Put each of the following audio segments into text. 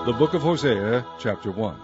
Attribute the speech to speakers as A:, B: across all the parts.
A: The Book of Hosea, chapter 1.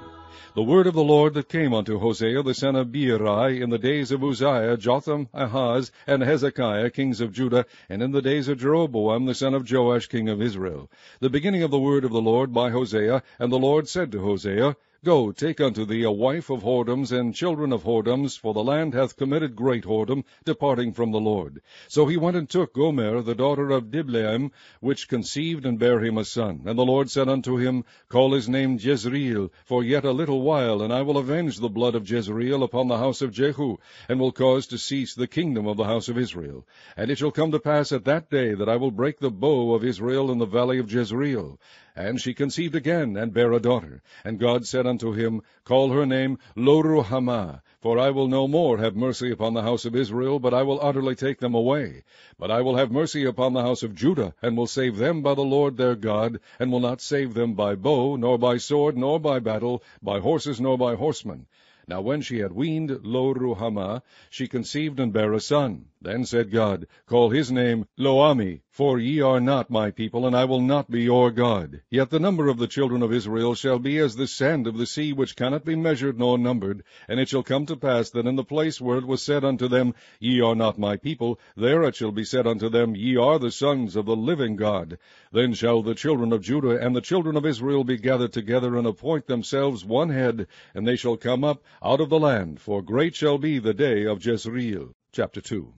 A: The word of the Lord that came unto Hosea the son of Beeri in the days of Uzziah, Jotham, Ahaz, and Hezekiah, kings of Judah, and in the days of Jeroboam the son of Joash, king of Israel. The beginning of the word of the Lord by Hosea. And the Lord said to Hosea, Go, take unto thee a wife of whoredoms and children of whoredoms, for the land hath committed great whoredom, departing from the Lord. So he went and took Gomer, the daughter of Diblaim, which conceived and bare him a son. And the Lord said unto him, Call his name Jezreel, for yet a little while, and I will avenge the blood of Jezreel upon the house of Jehu, and will cause to cease the kingdom of the house of Israel. And it shall come to pass at that day that I will break the bow of Israel in the valley of Jezreel. And she conceived again, and bare a daughter. And God said unto him, Call her name Lo-ruhamah, for I will no more have mercy upon the house of Israel, but I will utterly take them away. But I will have mercy upon the house of Judah, and will save them by the Lord their God, and will not save them by bow, nor by sword, nor by battle, by horses, nor by horsemen. Now when she had weaned Lo-ruhamah, she conceived and bare a son. Then said God, Call his name Lo-ammi, for ye are not my people, and I will not be your God. Yet the number of the children of Israel shall be as the sand of the sea, which cannot be measured nor numbered. And it shall come to pass that in the place where it was said unto them, Ye are not my people, there it shall be said unto them, Ye are the sons of the living God. Then shall the children of Judah and the children of Israel be gathered together, and appoint themselves one head, and they shall come up out of the land, for great shall be the day of Jezreel. Chapter 2.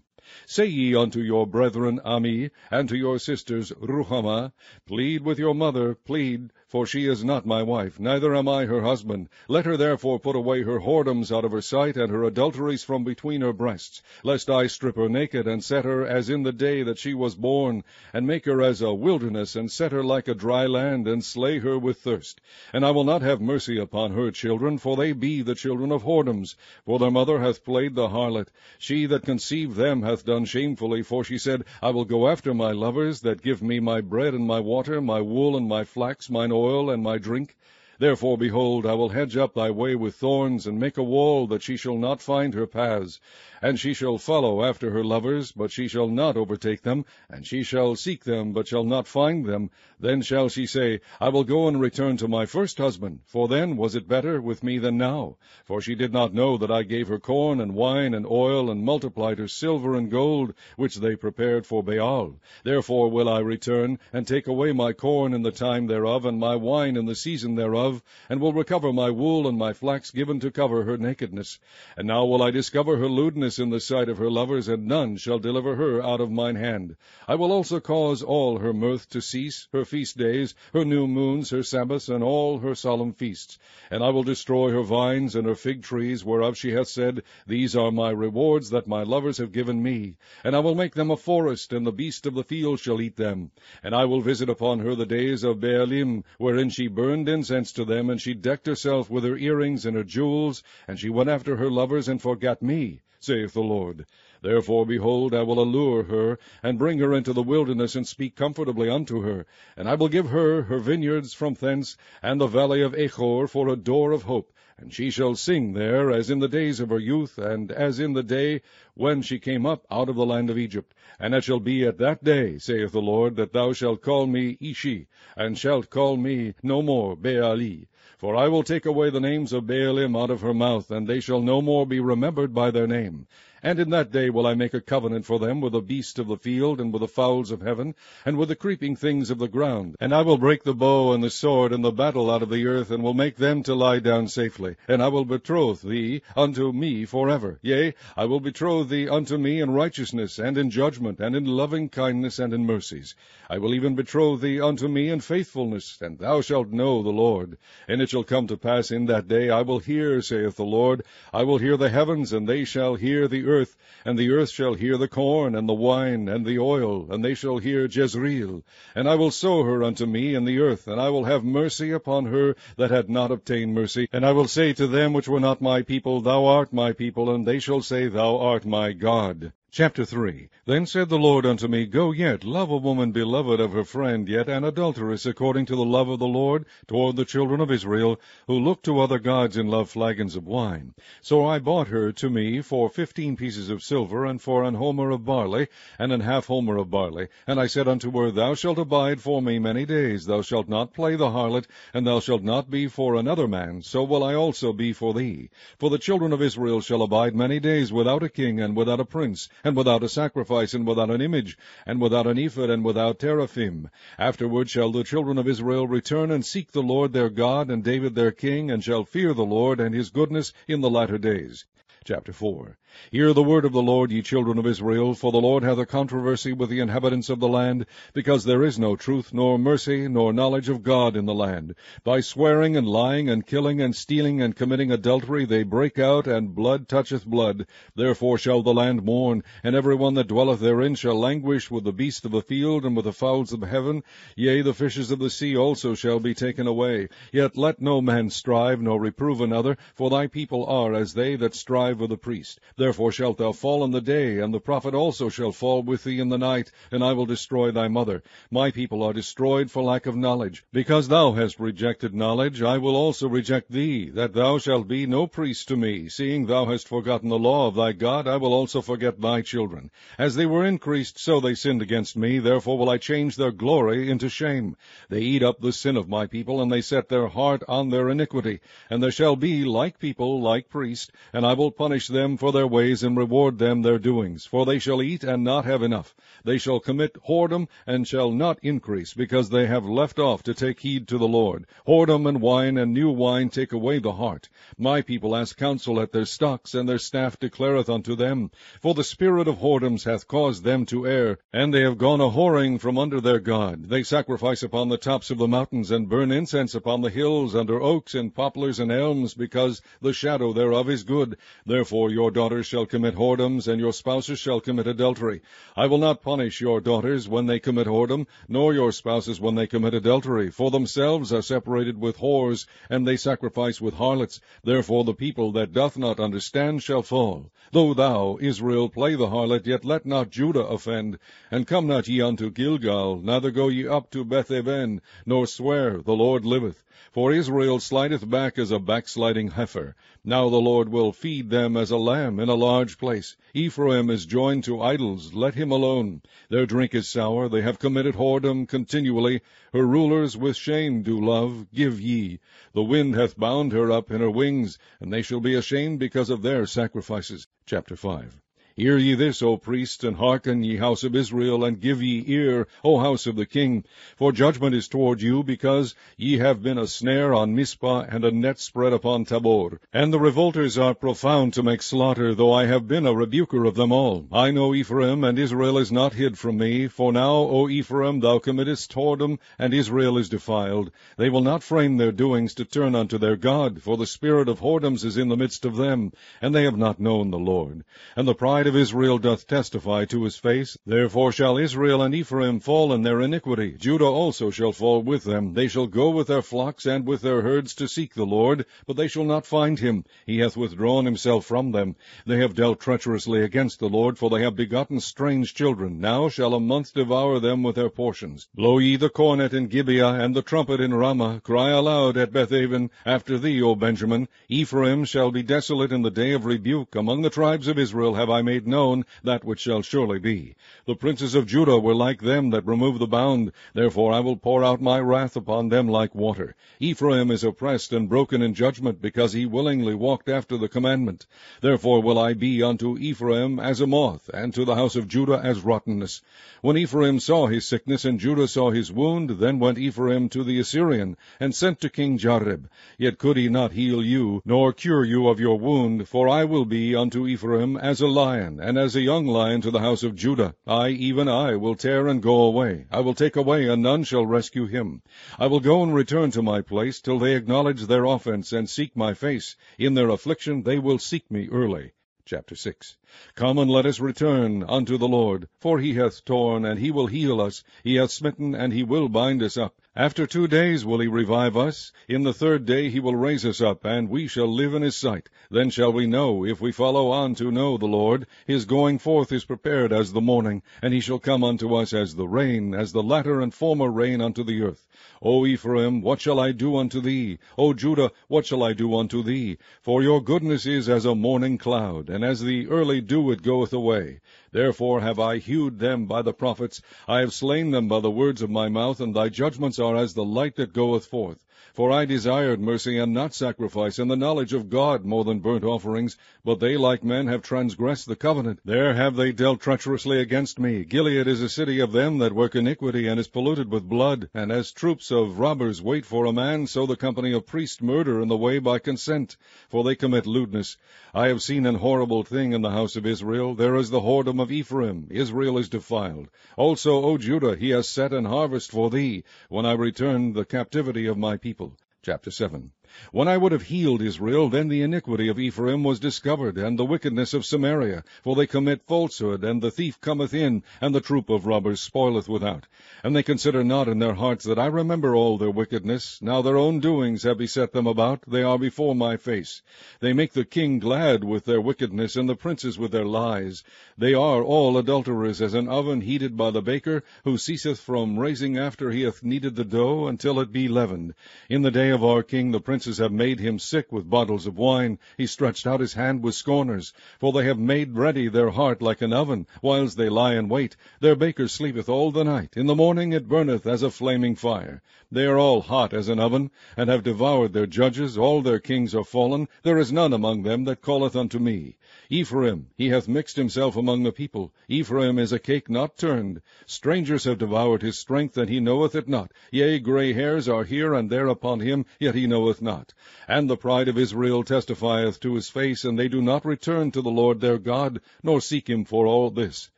A: Say ye unto your brethren Ammi, and to your sisters Ruhamah, Plead with your mother, plead, for she is not my wife, neither am I her husband. Let her therefore put away her whoredoms out of her sight, and her adulteries from between her breasts, lest I strip her naked, and set her as in the day that she was born, and make her as a wilderness, and set her like a dry land, and slay her with thirst. And I will not have mercy upon her children, for they be the children of whoredoms. For their mother hath played the harlot. She that conceived them hath done shamefully, for she said, I will go after my lovers, that give me my bread and my water, my wool and my flax, mine oil and my drink. Therefore, behold, I will hedge up thy way with thorns, and make a wall, that she shall not find her paths. And she shall follow after her lovers, but she shall not overtake them. And she shall seek them, but shall not find them. Then shall she say, I will go and return to my first husband, for then was it better with me than now. For she did not know that I gave her corn and wine and oil, and multiplied her silver and gold, which they prepared for Baal. Therefore will I return, and take away my corn in the time thereof, and my wine in the season thereof, and will recover my wool and my flax given to cover her nakedness. And now will I discover her lewdness in the sight of her lovers, and none shall deliver her out of mine hand. I will also cause all her mirth to cease, her feast days, her new moons, her Sabbaths, and all her solemn feasts. And I will destroy her vines and her fig trees, whereof she hath said, These are my rewards that my lovers have given me. And I will make them a forest, and the beast of the field shall eat them. And I will visit upon her the days of Baalim, wherein she burned incense to them, and she decked herself with her earrings and her jewels, and she went after her lovers, and forgat me, saith the Lord. Therefore, behold, I will allure her, and bring her into the wilderness, and speak comfortably unto her. And I will give her her vineyards from thence, and the valley of Achor for a door of hope. And she shall sing there, as in the days of her youth, and as in the day when she came up out of the land of Egypt. And it shall be at that day, saith the Lord, that thou shalt call me Ishi, and shalt call me no more Baali. For I will take away the names of Baalim out of her mouth, and they shall no more be remembered by their name. And in that day will I make a covenant for them with the beast of the field, and with the fowls of heaven, and with the creeping things of the ground. And I will break the bow and the sword and the battle out of the earth, and will make them to lie down safely. And I will betroth thee unto me forever. Yea, I will betroth thee unto me in righteousness, and in judgment, and in loving kindness, and in mercies. I will even betroth thee unto me in faithfulness, and thou shalt know the Lord. And it shall come to pass in that day, I will hear, saith the Lord, I will hear the heavens, and they shall hear the earth, and the earth shall hear the corn, and the wine, and the oil, and they shall hear Jezreel. And I will sow her unto me in the earth, and I will have mercy upon her that had not obtained mercy. And I will say to them which were not my people, Thou art my people, and they shall say, Thou art my God. Chapter 3. Then said the Lord unto me, Go yet, love a woman beloved of her friend, yet an adulteress according to the love of the Lord toward the children of Israel, who look to other gods and love flagons of wine. So I bought her to me for 15 pieces of silver, and for an homer of barley, and an half homer of barley. And I said unto her, Thou shalt abide for me many days, thou shalt not play the harlot, and thou shalt not be for another man, so will I also be for thee. For the children of Israel shall abide many days without a king, and without a prince, and without a sacrifice, and without an image, and without an ephod, and without teraphim. Afterward shall the children of Israel return and seek the Lord their God, and David their king, and shall fear the Lord and his goodness in the latter days. Chapter 4. Hear the word of the Lord, ye children of Israel, for the Lord hath a controversy with the inhabitants of the land, because there is no truth, nor mercy, nor knowledge of God in the land. By swearing and lying and killing and stealing and committing adultery they break out, and blood toucheth blood. Therefore shall the land mourn, and every one that dwelleth therein shall languish with the beasts of the field and with the fowls of heaven. Yea, the fishes of the sea also shall be taken away. Yet let no man strive, nor reprove another, for thy people are as they that strive with the priest. Therefore shalt thou fall in the day, and the prophet also shall fall with thee in the night, and I will destroy thy mother. My people are destroyed for lack of knowledge. Because thou hast rejected knowledge, I will also reject thee, that thou shalt be no priest to me. Seeing thou hast forgotten the law of thy God, I will also forget thy children. As they were increased, so they sinned against me. Therefore will I change their glory into shame. They eat up the sin of my people, and they set their heart on their iniquity. And there shall be like people, like priests, and I will punish them for their ways, and reward them their doings. For they shall eat and not have enough. They shall commit whoredom, and shall not increase, because they have left off to take heed to the Lord. Whoredom and wine and new wine take away the heart. My people ask counsel at their stocks, and their staff declareth unto them. For the spirit of whoredoms hath caused them to err, and they have gone a whoring from under their God. They sacrifice upon the tops of the mountains, and burn incense upon the hills, under oaks and poplars and elms, because the shadow thereof is good. Therefore your daughters shall commit whoredoms, and your spouses shall commit adultery. I will not punish your daughters when they commit whoredom, nor your spouses when they commit adultery, for themselves are separated with whores, and they sacrifice with harlots. Therefore the people that doth not understand shall fall. Though thou, Israel, play the harlot, yet let not Judah offend. And come not ye unto Gilgal, neither go ye up to Beth-aven, nor swear, the Lord liveth. For Israel slideth back as a backsliding heifer. Now the Lord will feed them as a lamb in a large place. Ephraim is joined to idols, let him alone. Their drink is sour, they have committed whoredom continually. Her rulers with shame do love, give ye. The wind hath bound her up in her wings, and they shall be ashamed because of their sacrifices. Chapter 5. Hear ye this, O priests, and hearken, ye house of Israel, and give ye ear, O house of the king. For judgment is toward you, because ye have been a snare on Mizpah, and a net spread upon Tabor. And the revolters are profound to make slaughter, though I have been a rebuker of them all. I know Ephraim, and Israel is not hid from me. For now, O Ephraim, thou committest whoredom, and Israel is defiled. They will not frame their doings to turn unto their God, for the spirit of whoredoms is in the midst of them, and they have not known the Lord. And the pride of Israel doth testify to his face. Therefore shall Israel and Ephraim fall in their iniquity. Judah also shall fall with them. They shall go with their flocks and with their herds to seek the Lord, but they shall not find him. He hath withdrawn himself from them. They have dealt treacherously against the Lord, for they have begotten strange children. Now shall a month devour them with their portions. Blow ye the cornet in Gibeah, and the trumpet in Ramah. Cry aloud at Beth-aven. After thee, O Benjamin. Ephraim shall be desolate in the day of rebuke. Among the tribes of Israel have I made known that which shall surely be. The princes of Judah were like them that remove the bound. Therefore I will pour out my wrath upon them like water. Ephraim is oppressed and broken in judgment, because he willingly walked after the commandment. Therefore will I be unto Ephraim as a moth, and to the house of Judah as rottenness. When Ephraim saw his sickness, and Judah saw his wound, then went Ephraim to the Assyrian, and sent to King Jareb. Yet could he not heal you, nor cure you of your wound, for I will be unto Ephraim as a lion, and as a young lion to the house of Judah. I, even I, will tear and go away. I will take away, and none shall rescue him. I will go and return to my place, till they acknowledge their offense, and seek my face. In their affliction they will seek me early. Chapter 6. Come and let us return unto the Lord, for he hath torn, and he will heal us. He hath smitten, and he will bind us up. After 2 days will he revive us. In the 3rd day he will raise us up, and we shall live in his sight. Then shall we know, if we follow on to know the Lord. His going forth is prepared as the morning, and he shall come unto us as the rain, as the latter and former rain unto the earth. O Ephraim, what shall I do unto thee? O Judah, what shall I do unto thee? For your goodness is as a morning cloud, and as the early dew it goeth away. Therefore have I hewed them by the prophets, I have slain them by the words of my mouth, and thy judgments are as the light that goeth forth. For I desired mercy and not sacrifice, and the knowledge of God more than burnt offerings. But they like men have transgressed the covenant. There have they dealt treacherously against me. Gilead is a city of them that work iniquity, and is polluted with blood. And as troops of robbers wait for a man, so the company of priests murder in the way by consent. For they commit lewdness. I have seen an horrible thing in the house of Israel. There is the whoredom of Ephraim. Israel is defiled. Also, O Judah, he has set an harvest for thee, when I return the captivity of my people. Chapter 7. When I would have healed Israel, then the iniquity of Ephraim was discovered, and the wickedness of Samaria. For they commit falsehood, and the thief cometh in, and the troop of robbers spoileth without. And they consider not in their hearts that I remember all their wickedness. Now their own doings have beset them about, they are before my face. They make the king glad with their wickedness, and the princes with their lies. They are all adulterers, as an oven heated by the baker, who ceaseth from raising after he hath kneaded the dough, until it be leavened. In the day of our king the princes have made him sick with bottles of wine. He stretched out his hand with scorners. For they have made ready their heart like an oven, whiles they lie in wait. Their baker sleepeth all the night. In the morning it burneth as a flaming fire. They are all hot as an oven, and have devoured their judges. All their kings are fallen. There is none among them that calleth unto me. Ephraim, he hath mixed himself among the people. Ephraim is a cake not turned. Strangers have devoured his strength, and he knoweth it not. Yea, gray hairs are here and there upon him, yet he knoweth not. And the pride of Israel testifieth to his face, and they do not return to the Lord their God, nor seek him for all this.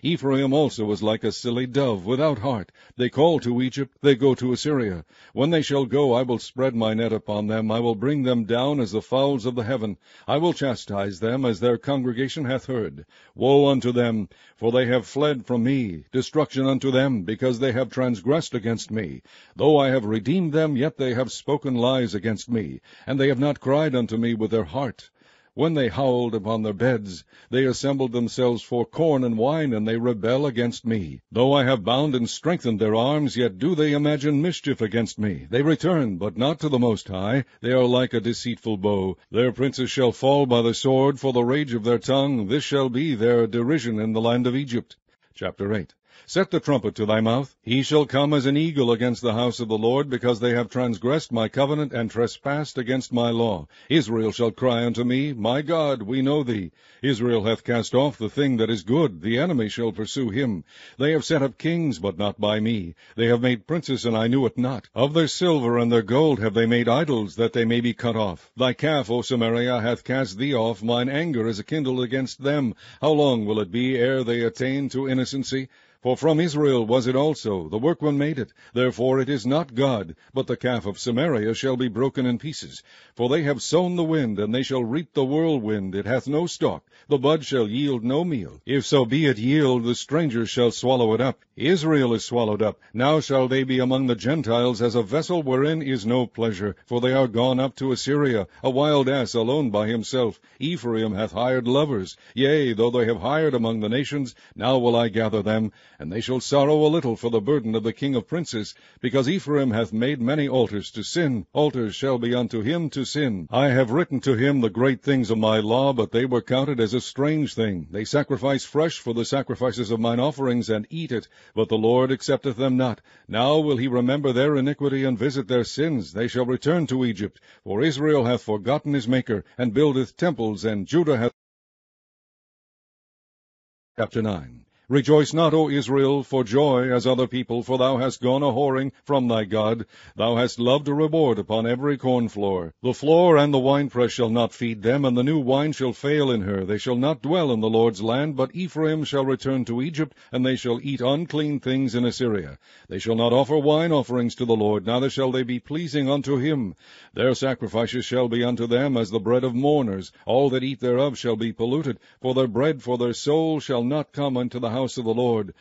A: Ephraim also is like a silly dove, without heart. They call to Egypt, they go to Assyria. When they shall go, I will spread my net upon them. I will bring them down as the fowls of the heaven. I will chastise them as their congregation hath heard. Woe unto them, for they have fled from me. Destruction unto them, because they have transgressed against me. Though I have redeemed them, yet they have spoken lies against me, and they have not cried unto me with their heart. When they howled upon their beds, they assembled themselves for corn and wine, and they rebel against me. Though I have bound and strengthened their arms, yet do they imagine mischief against me. They return, but not to the Most High. They are like a deceitful bow. Their princes shall fall by the sword, for the rage of their tongue. This shall be their derision in the land of Egypt. Chapter 8. Set the trumpet to thy mouth. He shall come as an eagle against the house of the Lord, because they have transgressed my covenant, and trespassed against my law. Israel shall cry unto me, My God, we know thee. Israel hath cast off the thing that is good. The enemy shall pursue him. They have set up kings, but not by me. They have made princes, and I knew it not. Of their silver and their gold have they made idols, that they may be cut off. Thy calf, O Samaria, hath cast thee off. Mine anger is kindled against them. How long will it be ere they attain to innocency? For from Israel was it also, the workman made it. Therefore it is not God, but the calf of Samaria shall be broken in pieces. For they have sown the wind, and they shall reap the whirlwind. It hath no stalk. The bud shall yield no meal. If so be it yield, the strangers shall swallow it up. Israel is swallowed up. Now shall they be among the Gentiles as a vessel wherein is no pleasure. For they are gone up to Assyria, a wild ass alone by himself. Ephraim hath hired lovers. Yea, though they have hired among the nations, now will I gather them. And they shall sorrow a little for the burden of the king of princes, because Ephraim hath made many altars to sin. Altars shall be unto him to sin. I have written to him the great things of my law, but they were counted as a strange thing. They sacrifice fresh for the sacrifices of mine offerings, and eat it, but the Lord accepteth them not. Now will he remember their iniquity, and visit their sins. They shall return to Egypt. For Israel hath forgotten his Maker, and buildeth temples, and Judah hath... Chapter 9. Rejoice not, O Israel, for joy as other people, for thou hast gone a-whoring from thy God. Thou hast loved a reward upon every corn floor. The floor and the winepress shall not feed them, and the new wine shall fail in her. They shall not dwell in the Lord's land, but Ephraim shall return to Egypt, and they shall eat unclean things in Assyria. They shall not offer wine offerings to the Lord, neither shall they be pleasing unto him. Their sacrifices shall be unto them as the bread of mourners. All that eat thereof shall be polluted, for their bread for their soul shall not come unto the house of the Lord.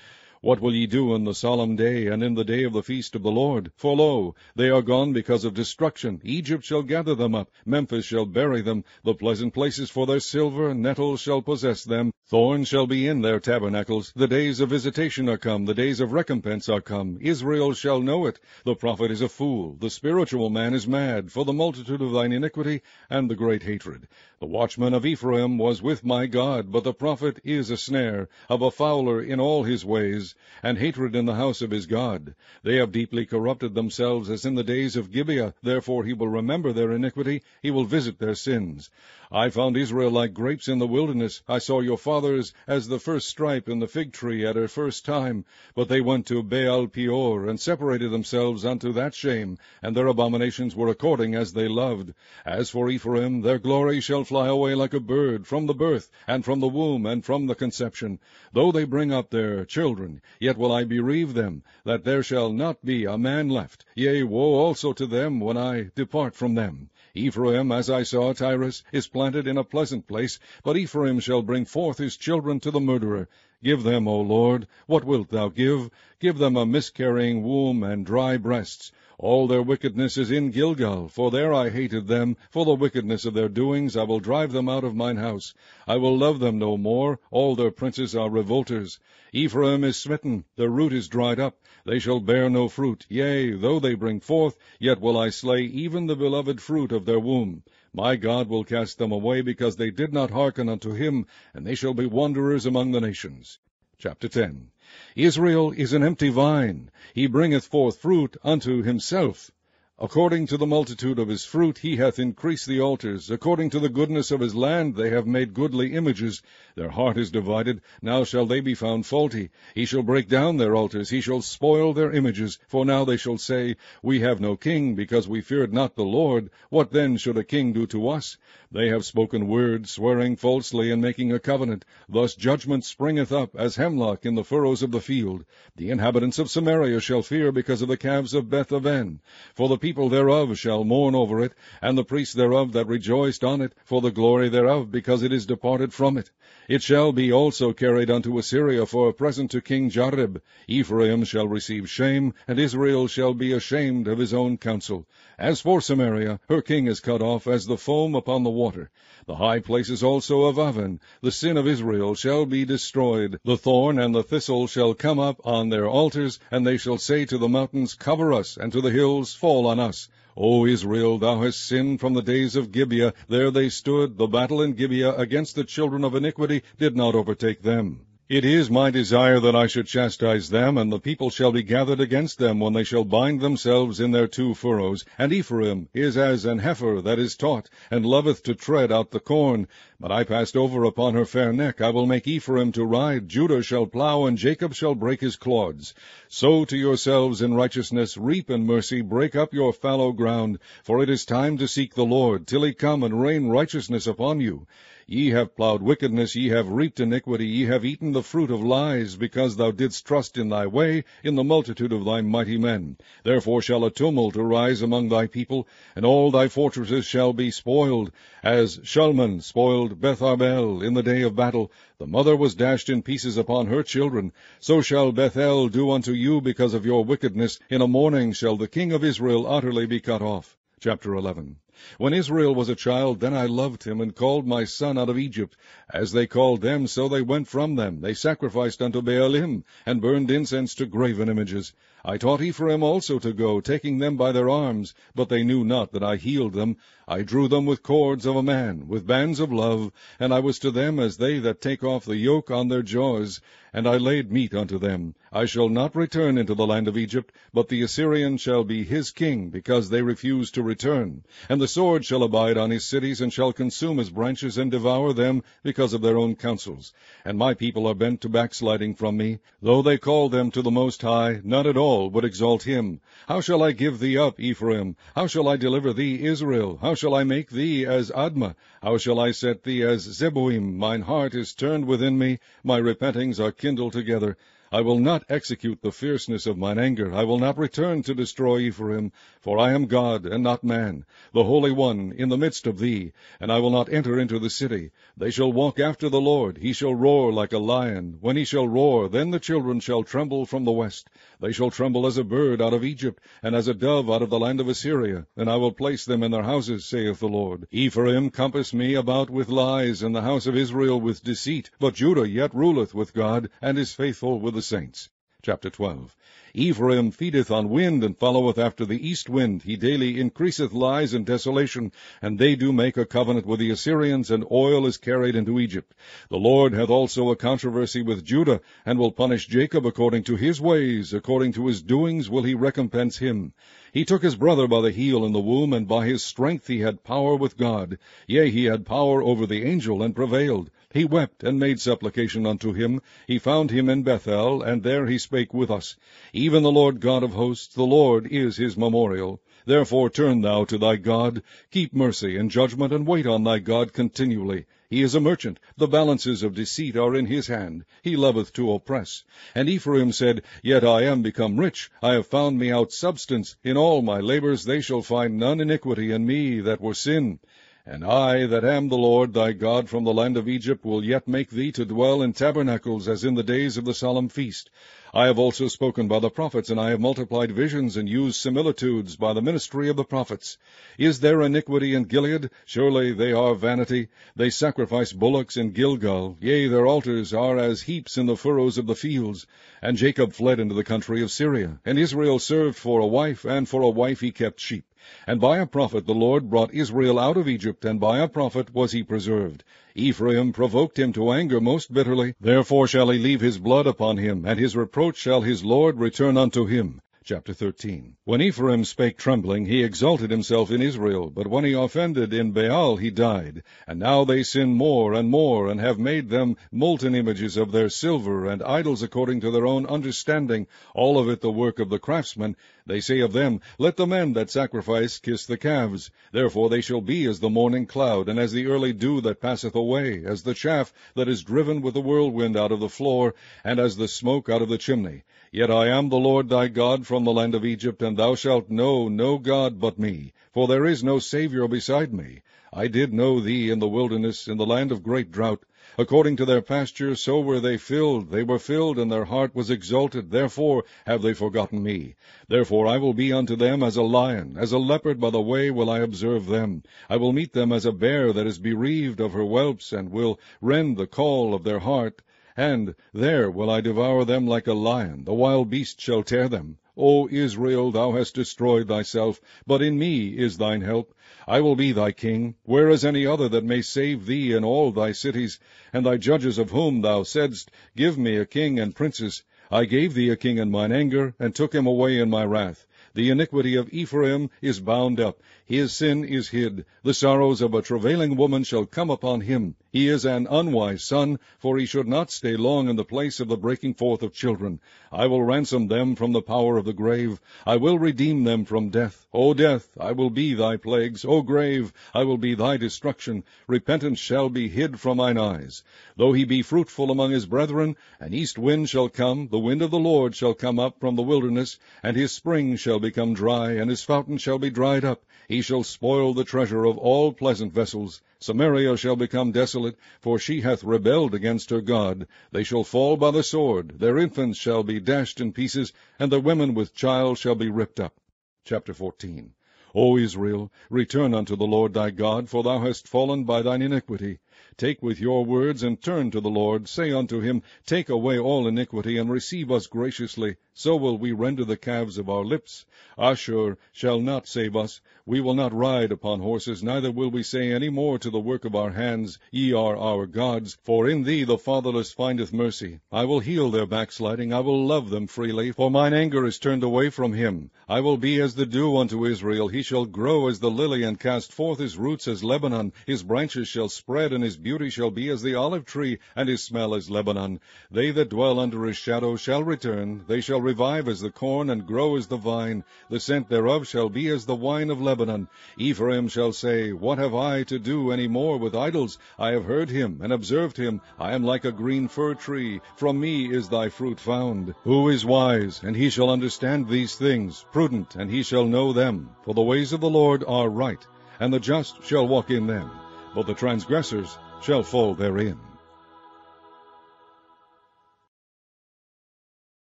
A: What will ye do in the solemn day, and in the day of the feast of the Lord? For lo, they are gone because of destruction. Egypt shall gather them up, Memphis shall bury them. The pleasant places for their silver, nettles shall possess them. Thorns shall be in their tabernacles. The days of visitation are come, the days of recompense are come. Israel shall know it. The prophet is a fool, the spiritual man is mad, for the multitude of thine iniquity and the great hatred. The watchman of Ephraim was with my God, but the prophet is a snare, of a fowler in all his ways, and hatred in the house of his God. They have deeply corrupted themselves as in the days of Gibeah, therefore he will remember their iniquity, he will visit their sins. I found Israel like grapes in the wilderness. I saw your fathers as the first stripe in the fig tree at her first time. But they went to Baal Peor, and separated themselves unto that shame, and their abominations were according as they loved. As for Ephraim, their glory shall fly away like a bird, from the birth, and from the womb, and from the conception. Though they bring up their children, yet will I bereave them, that there shall not be a man left. Yea, woe also to them when I depart from them. Ephraim, as I saw Tyrus, is planted in a pleasant place, but Ephraim shall bring forth his children to the murderer. Give them, O Lord, what wilt thou give? Give them a miscarrying womb and dry breasts. All their wickedness is in Gilgal, for there I hated them. For the wickedness of their doings I will drive them out of mine house. I will love them no more. All their princes are revolters. Ephraim is smitten, their root is dried up. They shall bear no fruit. Yea, though they bring forth, yet will I slay even the beloved fruit of their womb. My God will cast them away, because they did not hearken unto him, and they shall be wanderers among the nations. Chapter 10. Israel is an empty vine. He bringeth forth fruit unto himself. According to the multitude of his fruit he hath increased the altars. According to the goodness of his land they have made goodly images. Their heart is divided. Now shall they be found faulty. He shall break down their altars. He shall spoil their images. For now they shall say, We have no king, because we feared not the Lord. What then should a king do to us? They have spoken words, swearing falsely, and making a covenant. Thus judgment springeth up, as hemlock in the furrows of the field. The inhabitants of Samaria shall fear because of the calves of Beth-aven. For the people thereof shall mourn over it, and the priests thereof that rejoiced on it, for the glory thereof, because it is departed from it. It shall be also carried unto Assyria for a present to King Jareb. Ephraim shall receive shame, and Israel shall be ashamed of his own counsel. As for Samaria, her king is cut off as the foam upon the water. The high places also of Aven, the sin of Israel, shall be destroyed. The thorn and the thistle shall come up on their altars, and they shall say to the mountains, Cover us, and to the hills, Fall on us. O Israel, thou hast sinned from the days of Gibeah. There they stood. The battle in Gibeah against the children of iniquity did not overtake them. It is my desire that I should chastise them, and the people shall be gathered against them when they shall bind themselves in their two furrows. And Ephraim is as an heifer that is taught, and loveth to tread out the corn. But I passed over upon her fair neck. I will make Ephraim to ride. Judah shall plow, and Jacob shall break his clods. Sow to yourselves in righteousness, reap in mercy, break up your fallow ground. For it is time to seek the Lord, till he come and rain righteousness upon you. Ye have plowed wickedness, ye have reaped iniquity, ye have eaten the fruit of lies, because thou didst trust in thy way, in the multitude of thy mighty men. Therefore shall a tumult arise among thy people, and all thy fortresses shall be spoiled, as Shalman spoiled Beth-arbel in the day of battle. The mother was dashed in pieces upon her children. So shall Bethel do unto you because of your wickedness. In a morning shall the king of Israel utterly be cut off. Chapter 11. When Israel was a child, then I loved him, and called my son out of Egypt. As they called them, so they went from them. They sacrificed unto Baalim, and burned incense to graven images. I taught Ephraim also to go, taking them by their arms, but they knew not that I healed them. I drew them with cords of a man, with bands of love, and I was to them as they that take off the yoke on their jaws, and I laid meat unto them. I shall not return into the land of Egypt, but the Assyrian shall be his king, because they refuse to return. And the sword shall abide on his cities, and shall consume his branches, and devour them, because of their own counsels. And my people are bent to backsliding from me. Though they call them to the Most High, none at all would exalt him. How shall I give thee up, Ephraim? How shall I deliver thee, Israel? How shall I make thee as Admah? How shall I set thee as Zeboim? Mine heart is turned within me, my repentings are kindled together. I will not execute the fierceness of mine anger. I will not return to destroy Ephraim, for I am God, and not man, the Holy One in the midst of thee, and I will not enter into the city. They shall walk after the Lord. He shall roar like a lion. When he shall roar, then the children shall tremble from the west. They shall tremble as a bird out of Egypt, and as a dove out of the land of Assyria, and I will place them in their houses, saith the Lord. Ephraim compassed me about with lies, and the house of Israel with deceit, but Judah yet ruleth with God, and is faithful with the saints. Chapter 12. Ephraim feedeth on wind, and followeth after the east wind. He daily increaseth lies and desolation, and they do make a covenant with the Assyrians, and oil is carried into Egypt. The Lord hath also a controversy with Judah, and will punish Jacob according to his ways, according to his doings will he recompense him. He took his brother by the heel in the womb, and by his strength he had power with God. Yea, he had power over the angel, and prevailed. He wept, and made supplication unto him. He found him in Bethel, and there he spake with us. Even the Lord God of hosts, the Lord is his memorial. Therefore turn thou to thy God, keep mercy and judgment, and wait on thy God continually. He is a merchant, the balances of deceit are in his hand. He loveth to oppress. And Ephraim said, Yet I am become rich, I have found me out substance. In all my labors they shall find none iniquity in me that were sin. And I, that am the Lord thy God from the land of Egypt, will yet make thee to dwell in tabernacles, as in the days of the solemn feast. I have also spoken by the prophets, and I have multiplied visions, and used similitudes by the ministry of the prophets. Is there iniquity in Gilead? Surely they are vanity. They sacrifice bullocks in Gilgal. Yea, their altars are as heaps in the furrows of the fields. And Jacob fled into the country of Syria, and Israel served for a wife, and for a wife he kept sheep. And by a prophet the Lord brought Israel out of Egypt, and by a prophet was he preserved. Ephraim provoked him to anger most bitterly. Therefore shall he leave his blood upon him, and his reproach shall his Lord return unto him. Chapter 13. When Ephraim spake trembling, he exalted himself in Israel, but when he offended in Baal, he died. And now they sin more, and have made them molten images of their silver, and idols according to their own understanding, all of it the work of the craftsmen. They say of them, Let the men that sacrifice kiss the calves. Therefore they shall be as the morning cloud, and as the early dew that passeth away, as the chaff that is driven with the whirlwind out of the floor, and as the smoke out of the chimney. Yet I am the Lord thy God from the land of Egypt, and thou shalt know no God but me, for there is no Saviour beside me. I did know thee in the wilderness, in the land of great drought. According to their pasture, so were they filled, and their heart was exalted, therefore have they forgotten me. Therefore I will be unto them as a lion, as a leopard by the way will I observe them. I will meet them as a bear that is bereaved of her whelps, and will rend the caul of their heart. And there will I devour them like a lion, the wild beast shall tear them. O Israel, thou hast destroyed thyself, but in me is thine help. I will be thy king. Where is any other that may save thee in all thy cities? And thy judges of whom thou saidst, Give me a king and princes. I gave thee a king in mine anger, and took him away in my wrath. The iniquity of Ephraim is bound up, his sin is hid. The sorrows of a travailing woman shall come upon him. He is an unwise son, for he should not stay long in the place of the breaking forth of children. I will ransom them from the power of the grave. I will redeem them from death. O death, I will be thy plagues. O grave, I will be thy destruction. Repentance shall be hid from mine eyes. Though he be fruitful among his brethren, an east wind shall come, the wind of the Lord shall come up from the wilderness, and his spring shall become dry, and his fountain shall be dried up. He shall spoil the treasure of all pleasant vessels. Samaria shall become desolate, for she hath rebelled against her God. They shall fall by the sword, their infants shall be dashed in pieces, and the women with child shall be ripped up. Chapter 14. O Israel, return unto the Lord thy God, for thou hast fallen by thine iniquity. Take with your words, and turn to the Lord. Say unto him, Take away all iniquity, and receive us graciously. So will we render the calves of our lips. Ashur shall not save us. We will not ride upon horses, neither will we say any more to the work of our hands, Ye are our gods. For in thee the fatherless findeth mercy. I will heal their backsliding, I will love them freely, for mine anger is turned away from him. I will be as the dew unto Israel. He shall grow as the lily, and cast forth his roots as Lebanon. His branches shall spread in and his beauty shall be as the olive tree, and his smell as Lebanon. They that dwell under his shadow shall return. They shall revive as the corn, and grow as the vine. The scent thereof shall be as the wine of Lebanon. Ephraim shall say, What have I to do any more with idols? I have heard him, and observed him. I am like a green fir tree. From me is thy fruit found. Who is wise, and he shall understand these things? Prudent, and he shall know them. For the ways of the Lord are right, and the just shall walk in them, but the transgressors shall fall therein.